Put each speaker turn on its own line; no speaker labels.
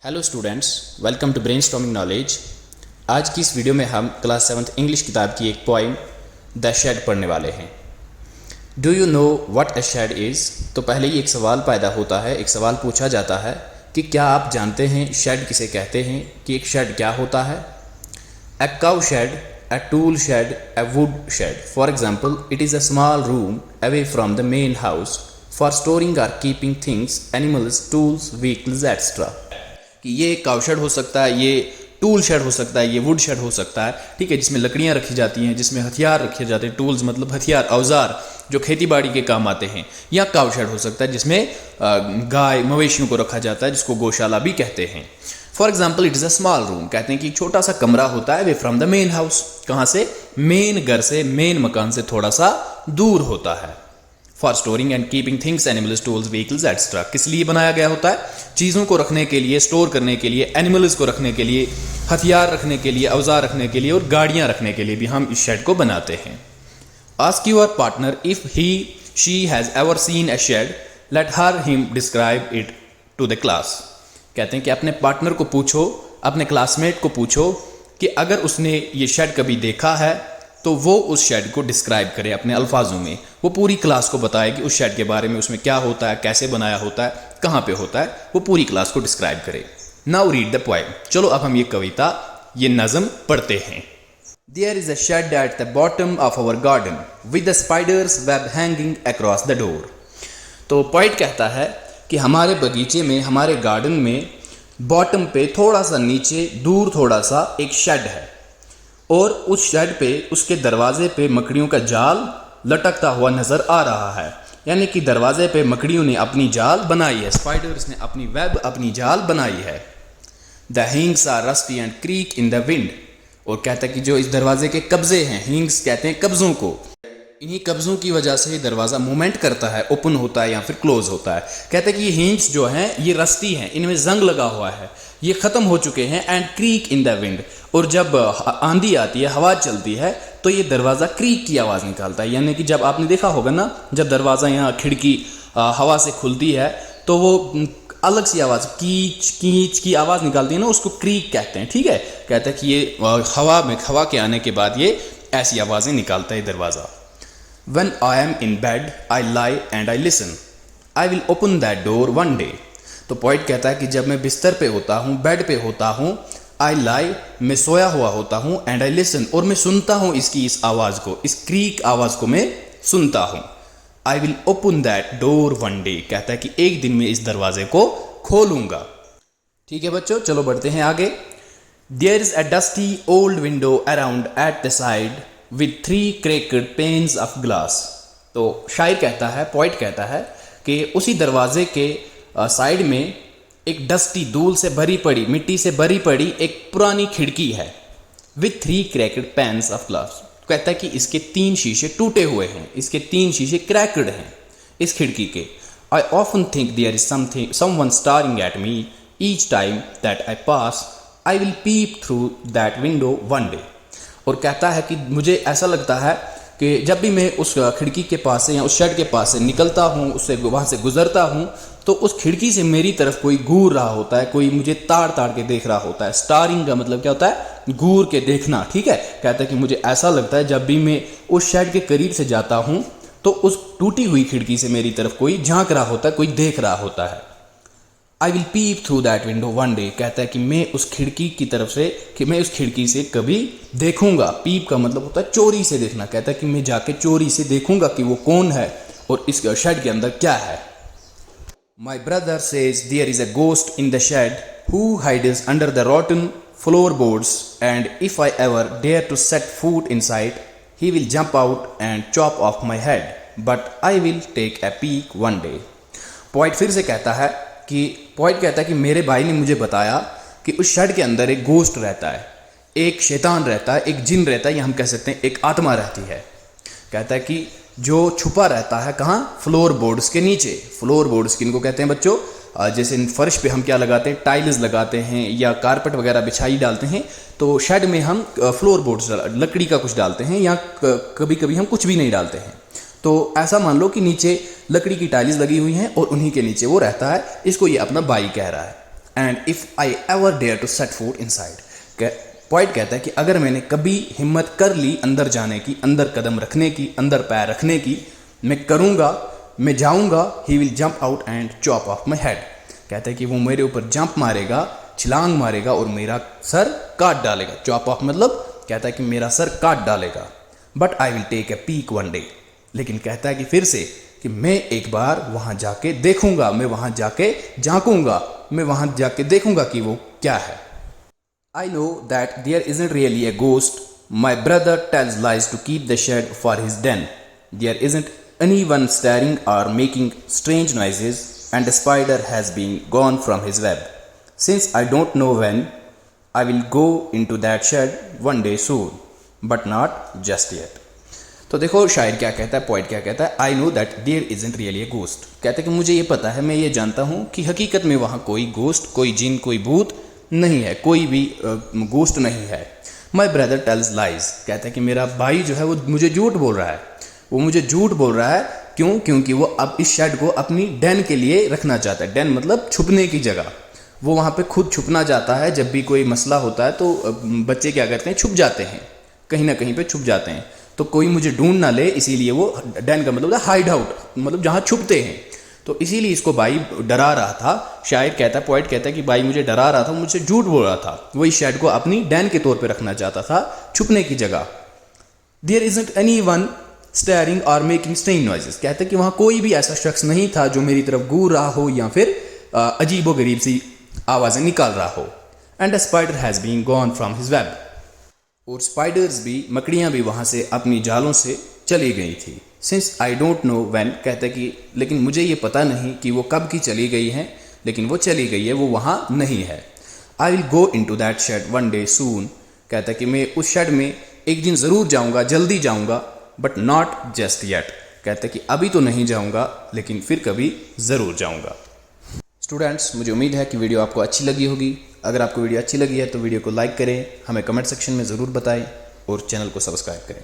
Hello students, welcome to brainstorming knowledge. आज की इस वीडियो में हम क्लास 7th इंग्लिश किताब की एक पोइम द शेड पढ़ने वाले हैं। Do you know what a shed is? तो पहले ही एक सवाल पैदा होता है, एक सवाल पूछा जाता है कि क्या आप जानते हैं शेड किसे कहते हैं, कि एक शेड क्या होता है? A cow shed, a tool shed, a wood shed. For example, it is a small room away from the main house for storing or keeping things, animals, tools, vehicles extra. कि ये cow shade हो सकता है, ये tool shade हो सकता है, ये वुड शेड हो सकता है, ठीक है, जिसमें लकड़ियाँ रखी जाती हैं, जिसमें हथियार रखे जाते हैं। टूल्स मतलब हथियार, औजार जो खेती बाड़ी के काम आते हैं। या काउ शेड हो सकता है जिसमें गाय मवेशियों को रखा जाता है, जिसको गौशाला भी कहते हैं। For example, it is a small room, कहते हैं कि छोटा सा कमरा होता है way from the main house. कहाँ से? मेन घर से, मेन मकान से थोड़ा सा दूर होता है। For storing and keeping things, animals, tools, vehicles extra. किस लिए बनाया गया होता है? चीज़ों को रखने के लिए, स्टोर करने के लिए, एनिमल्स को रखने के लिए, हथियार रखने के लिए, औजार रखने के लिए और गाड़ियाँ रखने के लिए भी हम इस शेड को बनाते हैं। Ask your partner if he she has ever seen a shed, let her him describe it to the class. कहते हैं कि अपने पार्टनर को पूछो, अपने क्लासमेट को पूछो कि अगर उसने ये शेड कभी देखा है तो वो उस शेड को डिस्क्राइब करे अपने अल्फाजों में। वो पूरी क्लास को बताए कि उस शेड के बारे में, उसमें क्या होता है, कैसे बनाया होता है, कहाँ पे होता है, वो पूरी क्लास को डिस्क्राइब करे। Now read the poem. चलो अब हम ये कविता, ये नज़म पढ़ते हैं। There is a shed at the bottom of our garden with the spider's web hanging across the door। तो पोइट कहता है कि हमारे बगीचे में, हमारे गार्डन में बॉटम पे थोड़ा सा नीचे दूर थोड़ा सा एक शेड है और उस शेड पे, उसके दरवाजे पे मकड़ियों का जाल लटकता हुआ नजर आ रहा है। यानी कि दरवाजे पे मकड़ियों ने अपनी जाल बनाई है, स्पाइडर्स ने अपनी वेब, अपनी जाल बनाई है। The hinges are rusty and creak in the wind. और कहता है कि जो इस दरवाजे के कब्जे हैं, हिंग्स कहते हैं कब्जों को, इन्हीं कब्जों की वजह से दरवाज़ा मूवमेंट करता है, ओपन होता है या फिर क्लोज होता है। कहते हैं कि ये हिंग्स जो हैं ये रस्टी हैं, इनमें जंग लगा हुआ है, ये ख़त्म हो चुके हैं। And creak in the wind, और जब आंधी आती है, हवा चलती है, तो ये दरवाज़ा क्रीक की आवाज़ निकालता है। यानी कि जब आपने देखा होगा ना, जब दरवाज़ा यहाँ खिड़की हवा से खुलती है तो वो अलग सी आवाज़, कीच कीच की आवाज़ निकालती है ना, उसको क्रीक कहते हैं। ठीक है, कहते हैं कि ये हवा के आने के बाद ये ऐसी आवाज़ें निकालता है दरवाज़ा। When I am in bed, I lie and I listen. I will open that door one day. तो पॉइंट कहता है कि जब मैं बिस्तर पे होता हूँ, बेड पे होता हूँ, I lie, मैं सोया हुआ होता हूँ, and I listen, और मैं सुनता हूँ इसकी इस आवाज़ को, इस क्रीक आवाज़ को मैं सुनता हूँ। I will open that door one day, कहता है कि एक दिन मैं इस दरवाजे को खोलूँगा। ठीक है बच्चों, चलो बढ़ते हैं आगे। There is a dusty old window around at the side with 3 cracked panes of glass। तो शायर कहता है, पोइट कहता है कि उसी दरवाजे के साइड में एक डस्टी, धूल से भरी पड़ी, मिट्टी से भरी पड़ी एक पुरानी खिड़की है। with 3 cracked panes of glass, कहता है कि इसके 3 शीशे टूटे हुए हैं, इसके 3 शीशे क्रैक्ड हैं इस खिड़की के। I often think there is someone staring at me each time that I pass. I will peep through that window one day। और कहता है कि मुझे ऐसा लगता है कि जब भी मैं उस खिड़की के पास से या उस शेड के पास से निकलता हूँ, उससे वहाँ से गुजरता हूँ, तो उस खिड़की से मेरी तरफ कोई घूर रहा होता है, कोई मुझे ताड़ ताड़ के देख रहा होता है। स्टारिंग का मतलब क्या होता है? घूर के देखना। ठीक है, कहता है कि मुझे ऐसा लगता है जब भी मैं उस शेड के करीब से जाता हूँ तो उस टूटी हुई खिड़की से मेरी तरफ कोई झांक रहा होता है, कोई देख रहा होता है। I will peep through that window one day, कहता है कि मैं उस खिड़की की तरफ से, कि मैं उस खिड़की से कभी देखूंगा। पीप का मतलब होता है चोरी से देखना। कहता है कि मैं जाके चोरी से देखूंगा कि वो कौन है और इस शेड के अंदर क्या है। My brother says there is a ghost in the shed who hides under the rotten floorboards, and if I ever dare to set foot inside, he will jump out and chop off my head, but I will take a peek one day। Point फिर से कहता है कि point कहता है कि मेरे भाई ने मुझे बताया कि उस शेड के अंदर एक गोस्ट रहता है, एक शैतान रहता है, एक जिन रहता है, या हम कह सकते हैं एक आत्मा रहती है। कहता है कि जो छुपा रहता है कहाँ? फ्लोर बोर्ड्स के नीचे। फ्लोर बोर्ड्स किनको कहते हैं बच्चों? जैसे फर्श पे हम क्या लगाते हैं? टाइल्स लगाते हैं या कारपेट वगैरह बिछाई डालते हैं, तो शेड में हम फ्लोर बोर्ड्स, लकड़ी का कुछ डालते हैं, या कभी कभी हम कुछ भी नहीं डालते हैं। तो ऐसा मान लो कि नीचे लकड़ी की टाइल्स लगी हुई हैं और उन्हीं के नीचे वो रहता है। इसको ये अपना भाई कह रहा है। And if I ever dare to set foot inside. Point कहता है कि अगर मैंने कभी हिम्मत कर ली अंदर जाने की, अंदर कदम रखने की, अंदर पैर रखने की, मैं करूँगा, मैं जाऊँगा, he will jump out and chop of my head. कहता है कि वो मेरे ऊपर जंप मारेगा, छलांग मारेगा और मेरा सर काट डालेगा। चॉप ऑफ मतलब कहता है कि मेरा सर काट डालेगा। But I will take a peek one day. लेकिन कहता है कि फिर से कि मैं एक बार वहाँ जाके देखूँगा, मैं वहाँ जाके झांकूँगा, मैं वहाँ जाके देखूँगा कि वो क्या है। I know that there isn't really a ghost. My brother tells lies to keep the shed for his den. There isn't anyone staring or making strange noises, and the spider has been gone from his web. Since I don't know when, I will go into that shed one day soon, but not just yet. तो देखो शायर क्या कहता है, point क्या कहता है, I know that there isn't really a ghost. कहता है कि मुझे ये पता है, मैं ये जानता हूँ कि हकीकत में वहाँ कोई गोस्ट, कोई जिन, कोई भूत नहीं है, कोई भी गोस्ट नहीं है। My brother tells lies. कहता है कि मेरा भाई जो है वो मुझे झूठ बोल रहा है, वो मुझे झूठ बोल रहा है। क्यों? क्योंकि वो अब इस शेड को अपनी डेन के लिए रखना चाहता है। डेन मतलब छुपने की जगह। वो वहाँ पे खुद छुपना चाहता है। जब भी कोई मसला होता है तो बच्चे क्या करते हैं, छुप जाते हैं, कहीं ना कहीं पे छुप जाते हैं। तो कोई मुझे ढूंढ ना ले, इसीलिए वो डेन का मतलब हाइड आउट, मतलब जहाँ छुपते हैं। तो इसीलिए इसको भाई डरा रहा था। शायर कहता है, पॉइंट कहता है कि भाई मुझे डरा रहा था, मुझे झूठ बोल रहा था। वो इस शेड को अपनी डेन के तौर पे रखना चाहता था, छुपने की जगह। There isn't anyone staring और मेकिंग स्ट्रेंज नॉइजेस। कहते हैं कि वहाँ कोई भी ऐसा शख्स नहीं था जो मेरी तरफ घूर रहा हो या फिर अजीबो गरीब सी आवाज़ें निकाल रहा हो। And a spider has been gone from his web. और स्पाइडर्स भी, मकड़ियाँ भी वहाँ से अपनी जालों से चली गई थी। Since I don't know when. कहते कि लेकिन मुझे ये पता नहीं कि वो कब की चली गई हैं, लेकिन वो चली गई है, वो वहाँ नहीं है। I will go into that shed one day soon. कहता है कि मैं उस शेड में एक दिन ज़रूर जाऊँगा, जल्दी जाऊँगा, बट नॉट जस्ट येट। कहता है कि अभी तो नहीं जाऊँगा, लेकिन फिर कभी ज़रूर जाऊँगा। स्टूडेंट्स, मुझे उम्मीद है कि वीडियो आपको अच्छी लगी होगी। अगर आपको वीडियो अच्छी लगी है तो वीडियो को लाइक करें, हमें कमेंट सेक्शन में ज़रूर बताएं और चैनल को सब्सक्राइब करें।